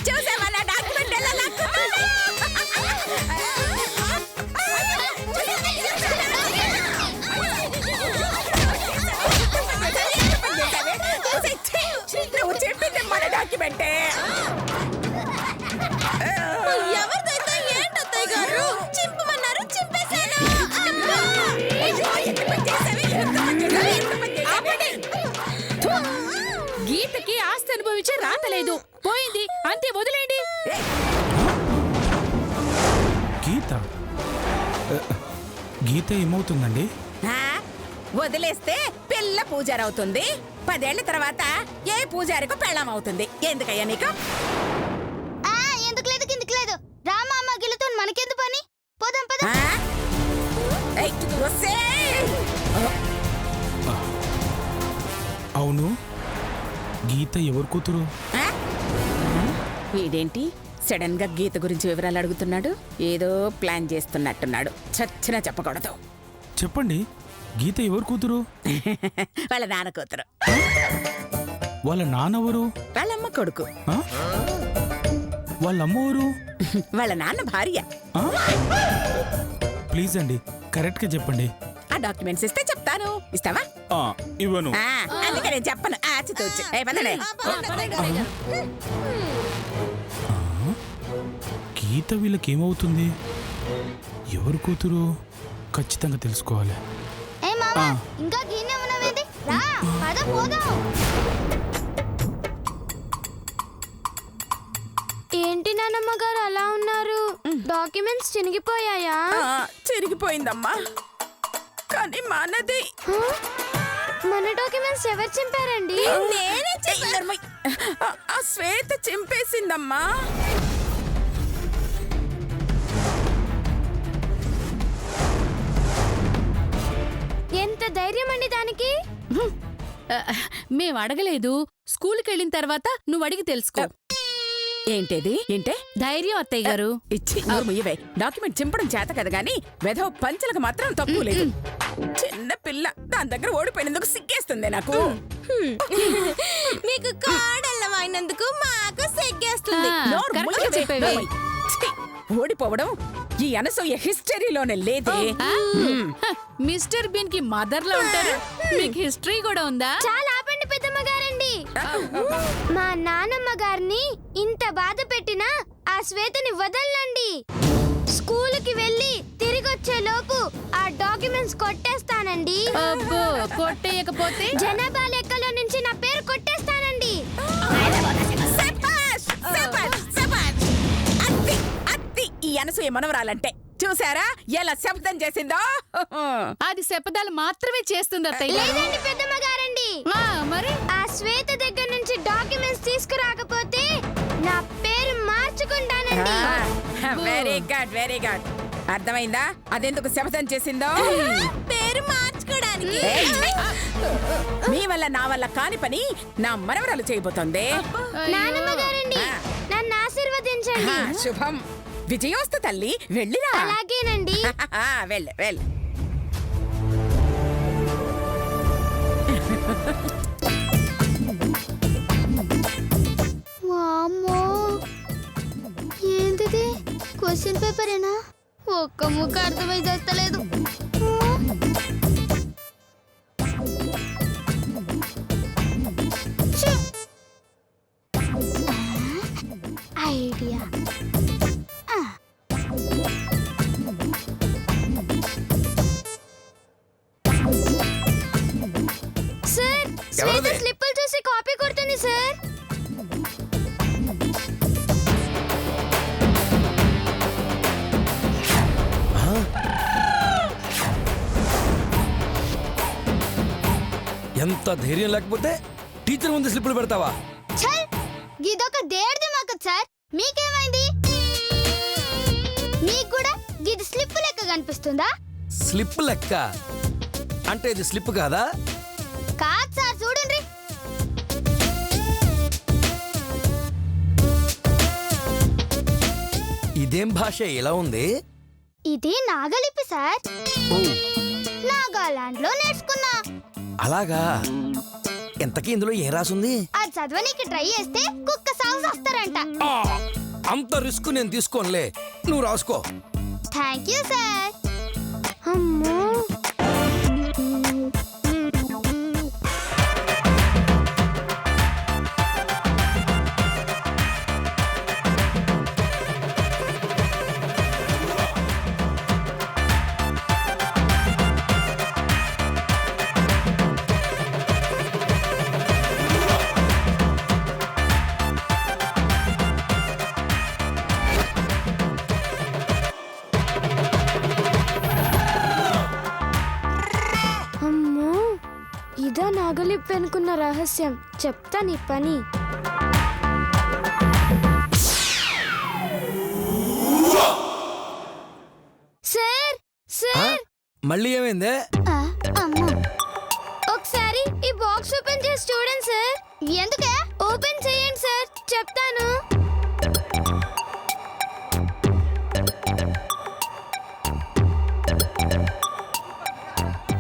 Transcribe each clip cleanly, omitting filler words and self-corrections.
చూసావా నా డాక్యుమెంట్ ఎలా లాక్కున్నాడు? నువ్వు చెప్పింది మన డాక్యుమెంటే. ఎవరిదైతే ఏంటత్తయ్య గారు? చింపమన్నారు, చింపేశాను. గీతకి ఆస్తి అనుభవించే రాతలేదు, పోయింది అంతే, వదిలేండి. గీత గీత ఏమవుతుందండి? వదిలేస్తే పిల్ల పూజారవుతుంది. 10 ఏళ్ల తర్వాత ఏ పూజారికో పెళ్ళం అవుతుంది. ఎందుకయ్యా నీకు? ఎందుకు లేదు, కిందికి లేదు. రామమ్మ గిలుతో మనకెందు పని? పోదాం పద. అవును, గీత ఎవరు కూతురు? వీడేంటి సడన్ గా గీత గురించి వివరాలు అడుగుతున్నాడు? ఏదో ప్లాన్ చేస్తున్నట్టున్నాడు. చచ్చినా చెప్పకూడదు. చెప్పండి, గీత ఎవరు కూతురు? వాళ్ళ నాన్న కూతురు. వాళ్ళ నాన్నెవరు? వాళ్ళమ్మ కొడుకు. వాళ్ళ అమ్మవరు? వాళ్ళ నాన్న భార్య. ప్లీజ్ అండి, కరెక్ట్ గా చెప్పండి. ఆ డాక్యుమెంట్స్ ఇస్తే చెప్తాను. ఇస్తావా? ఇవ్వను. అందుకే నేను చెప్పను. ఆచితూచి గీత వీళ్ళకేమవుతుంది? ఎవరు కూతురు? ఖచ్చితంగా తెలుసుకోవాలి. ఇంకా గీనే ఉన్నావేంటి? రా పద పోదాం. ఏంటి నానమ్మ గారు అలా ఉన్నారు? డాక్యుమెంట్స్ చినిగిపోయాయా? చిరిగిపోయిందమ్మా, కానీ మనది. మన డాక్యుమెంట్స్ ఎవరు చింపారండి? నేనే చింపాను. ఆ శ్వేత చింపేసిందమ్మా. ఎంత ధైర్యం అండి దానికి? మేం అడగలేదు, స్కూల్కి వెళ్ళిన తర్వాత నువ్వు అడిగి తెలుసుకో. ఏంటేది? ఏంటే ధైర్యం అత్తయ్య గారు? ఇచ్చి ముయ్యవే. డాక్యుమెంట్ చింపడం చేత కదా గాని వెధవ పంచలకు మాత్రం తప్పు లేదు. చిన్న పిల్ల దాని దగ్గర ఓడిపోయినందుకు సిగ్గేస్తుంది నాకు. మీకు కాడల్లవైనందుకు మాకు సిగ్గేస్తుంది. కరెక్ట్గా చెప్పేవే. ఓడిపోవడం ఈ అనసూయ హిస్టరీలోనే లేదే. మిస్టర్ బీన్ కి మదర్ లో ఉంటారు, మీకు హిస్టరీ కూడా ఉందా? చాలా ఆపండి పెద్దమ్మ గారండి. మా నానమ్మ గారిని ఇంత బాధ పెట్టినా ఆ శ్వేతని వదలండి. స్కూలుకి వెళ్ళి తిరిగొచ్చే లోపు ఆ డాక్యుమెంట్స్ కొట్టేస్తానండి. అబ్బో, కొట్టేయకపోతే జనాభా లెక్కలో నుంచి నా పేరు కొట్టేస్తానండి. ఈ అనసూయ మనవరాలంటే చూసారా ఎలా శబ్దం చేసిందో? అది శపథాలు మాత్రమే చేస్తుంది అత్తయ్య. లేదండి పెద్దమ్మ గారండి. మరి ఆ శ్వేత దగ్గర నుంచి డాక్యుమెంట్స్ తీసుకురాకపోతే నా పేరు మార్చుకుంటానండి. Very good, very good. అర్థమైందా అదెందుకు శపథం చేసిందో? పేరు మార్చుకోవడానికి. మీ వల్ల నా వల్ల కాని పని నా మనవరాలు చేయబోతోంది. నానమ్మ గారండి, నన్ను ఆశీర్వదించండి. శుభం, విజయోస్తు తల్లి. వెళ్ళిరా. అలాగేనండి. వెళ్ళు వెళ్ళు. వామ్మో, ఏంటిది? క్వశ్చన్ పేపరేనా? ఒక్క ముక్క అర్థమై చేస్తలేదు. ఐడియా. సార్, శ్వేత స్లిప్పులు చూసి కాపీ కొడుతుంది సార్. ఎంత ధైర్యం లేకపోతే టీచర్ ముందు స్లిప్పులు పెడతావా? గిదొక దేర్ది మాకు సార్. మీకేమైంది? మీకు కూడా గిది స్లిప్ లెక్క కనిపిస్తుందా? స్లిప్ లెక్క అంటే ఇది స్లిప్ కాదా? కాదు సార్, చూడండి. ఇదేం భాష ఇలా ఉంది? ఇది నాగలిపి సార్. నాగాలాండ్ లో నేర్చుకున్నా. అలాగా? ఇంతకీ ఇందులో ఏం రాసుంది? అది చదవనీకి ట్రై చేస్తే కుక్క సాగు వస్తారంట. ఆ, అంత రిస్క్ నేను తీసుకోనులే, నువ్వు రాసుకో. Thank you sir. అమ్మో, అమ్మో, ఇదా నాగలిప్పి అనుకున్న రహస్యం. చెప్తా నీ పని. సార్ ఆ, సార్, మళ్ళీ ఏమైందే? అమ్మో, ఒకసారి ఈ బాక్స్ ఓపెన్ చేసి చూడండి సార్. ఎందుకే? ఓపెన్ చేయండి సార్, చెప్తాను.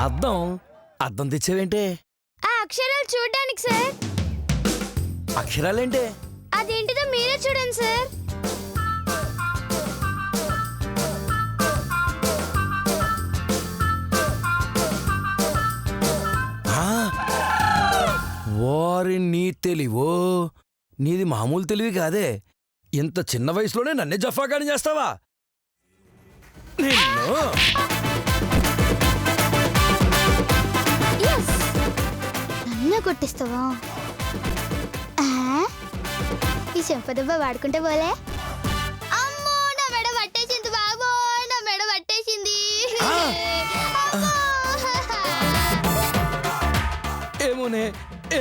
అద్దం అద్దం తెచ్చావేంటే? ఆ అక్షరాలు చూడడానికి సార్. అక్షరాలేంటే? అదేంటిదో మీరే చూడండి సార్. ఆ, వారి నీ తెలివో, నీది మామూలు తెలివి కాదే. ఇంత చిన్న వయసులోనే నన్నే జఫాగాని చేస్తావా? నిన్ను Yes. నన్ను కొట్టిస్తావా? ఈ చెంపదెబ్బ వాడుకుంటే పోలే. అమ్మో, నా మెడ పట్టేసింది బాబో, నా మెడ పట్టేసింది. ఏమోనే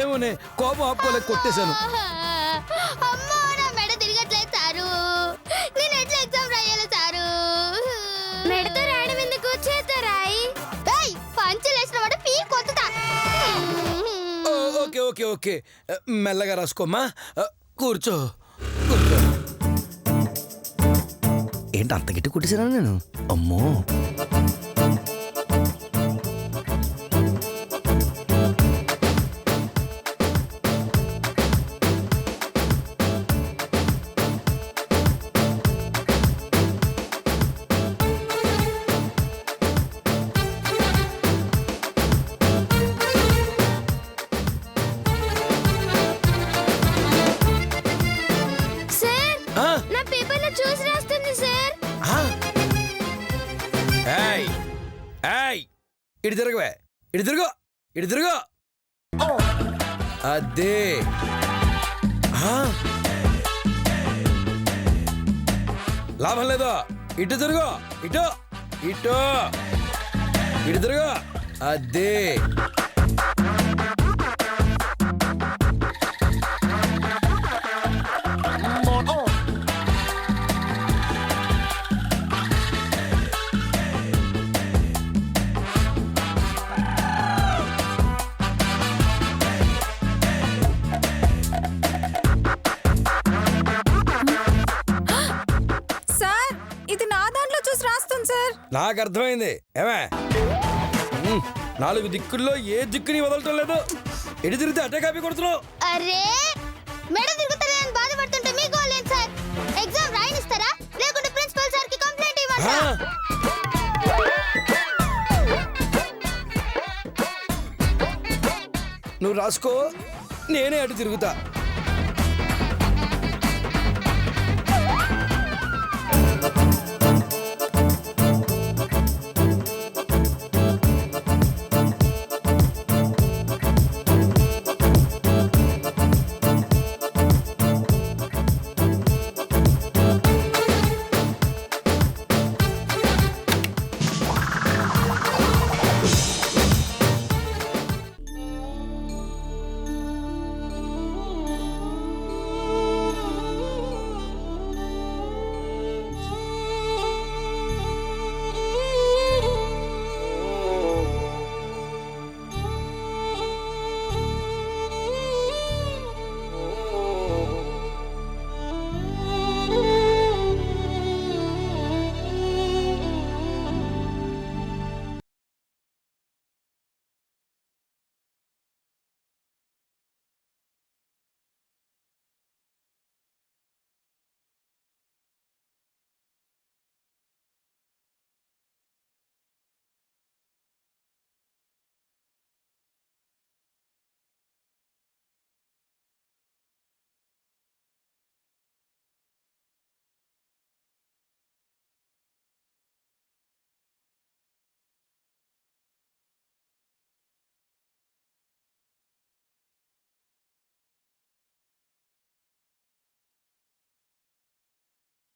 ఏమోనే కోపం ఆపుకోలే, కొట్టేశాను. అమ్మో, నా మెడ తిరగట్లేదు సారు. నేను ఎట్లా ఎగ్జామ్ రాయాలి సారు? మెడతో రాయడం ఎందుకు? చేత రాయి. పంచులు వేసిన వాడు పీ కొత్త. ఓ, ఓకే ఓకే ఓకే, మెల్లగా రాసుకోమ్మా. కూర్చో కూర్చో. ఏంటి అంత గట్టి కొట్టేశానా నేను? అమ్మో, సార్, ఆ, నా పేపర్లో చూసి రాస్తుంది సార్. ఆ. ఏయ్, ఏయ్, ఇటు తిరగవే, ఇటు తిరుగు, ఇటు తిరుగు. అదే. ఆ. లాభం లేదు, ఇటు తిరుగు, ఇటు ఇటు ఇటు తిరుగు. అదే. సార్, ఇది నా దాంట్లో చూసి రాస్తుంది సార్. నాకు అర్థమైంది. ఏమే, 4 దిక్కుల్లో ఏ దిక్కుని వదలటం లేదు. ఎటు తిరిగితే అటే కాపీ కొడుతున్నావు. అరే, మెడ తిరుగుతారని బాధపడుతుంటే మీకు లేదు సార్. ఎగ్జామ్ రాయనిస్తారా లేకుంటే ప్రిన్సిపల్ సార్ కి కంప్లైంట్ ఆ, ఇవ్వండి. నువ్వు రాసుకో, నేనే అటు తిరుగుతా.